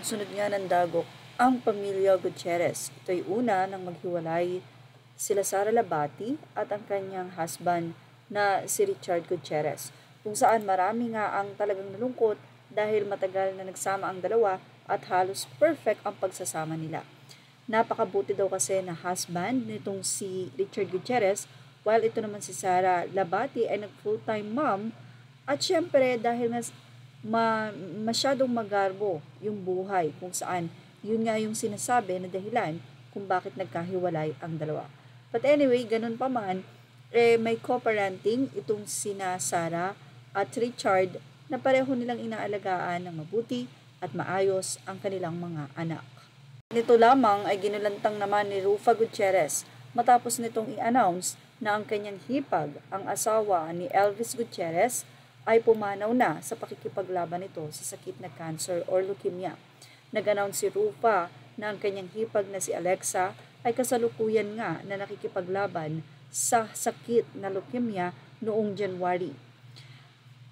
Sunod-sunod nga ng dagok ang pamilya Gutierrez. Ito'y una nang maghiwalay sila Sara Labati at ang kanyang husband na si Richard Gutierrez. Kung saan marami nga ang talagang nalungkot dahil matagal na nagsama ang dalawa at halos perfect ang pagsasama nila. Napakabuti daw kasi na husband nitong si Richard Gutierrez, while ito naman si Sara Labati ay nag-full-time mom. At syempre dahil masyadong magarbo yung buhay kung saan yun nga yung sinasabi na dahilan kung bakit nagkahiwalay ang dalawa. But anyway, ganun pa man, may co-parenting itong sina Sara at Richard na pareho nilang inaalagaan ng mabuti at maayos ang kanilang mga anak. Nito lamang ay ginulantang naman ni Rufa Gutierrez matapos nitong i-announce na ang kanyang hipag, ang asawa ni Elvis Gutierrez, ay pumanaw na sa pakikipaglaban nito sa sakit na cancer or leukemia. Nag-announce si Rufa na ang kanyang hipag na si Alexa ay kasalukuyan nga na nakikipaglaban sa sakit na leukemia noong January.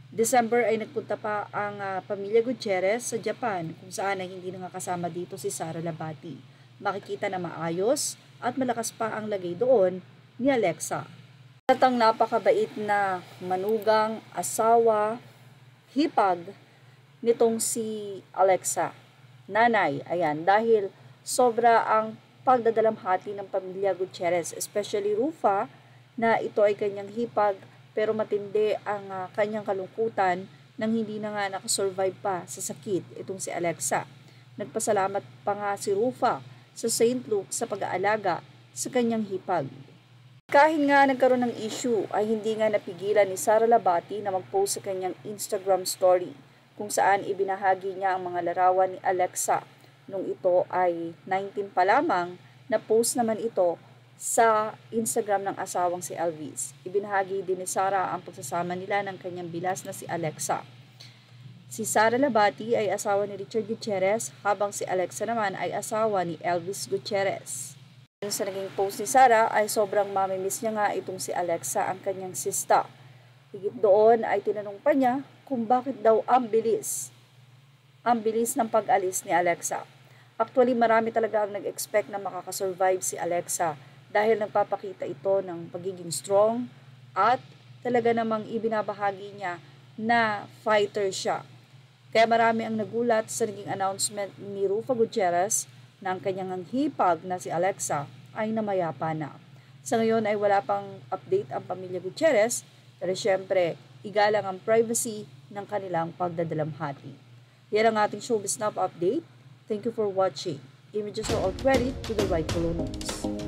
December ay nagpunta pa ang pamilya Gutierrez sa Japan kung saan ay hindi nakakasama dito si Sara Labati. Makikita na maayos at malakas pa ang lagay doon ni Alexa. Tatang napakabait na manugang, asawa, hipag nitong si Alexa. Nanay, ayan, dahil sobra ang pagdadalamhati ng pamilya Gutierrez, especially Rufa, na ito ay kanyang hipag pero matindi ang kanyang kalungkutan nang hindi na nga nakasurvive pa sa sakit itong si Alexa. Nagpasalamat pa nga si Rufa sa St. Luke sa pag-aalaga sa kanyang hipag. Kahit nga nagkaroon ng issue ay hindi nga napigilan ni Sara Labati na mag-post sa kanyang Instagram story kung saan ibinahagi niya ang mga larawan ni Alexa nung ito ay 19 pa lamang. Na post naman ito sa Instagram ng asawang si Elvis. Ibinahagi din ni Sara ang pagsasama nila ng kanyang bilas na si Alexa. Si Sara Labati ay asawa ni Richard Gutierrez habang si Alexa naman ay asawa ni Elvis Gutierrez. Sa naging post ni Sara ay sobrang mamimiss niya nga itong si Alexa, ang kanyang sista. Higit doon ay tinanong pa niya kung bakit daw ang bilis ng pag-alis ni Alexa. Actually, marami talaga ang nag-expect na makakasurvive si Alexa dahil nagpapakita ito ng pagiging strong at talaga namang ibinabahagi niya na fighter siya. Kaya marami ang nagulat sa naging announcement ni Rufa Gutierrez na ang kanyang hipag na si Alexa ay namayapa na. Sa ngayon ay wala pang update ang pamilya Gutierrez, pero syempre, igalang ang privacy ng kanilang pagdadalamhati. Yan ang ating Showbiz Now update. Thank you for watching. Images are all credit to the rightful owners.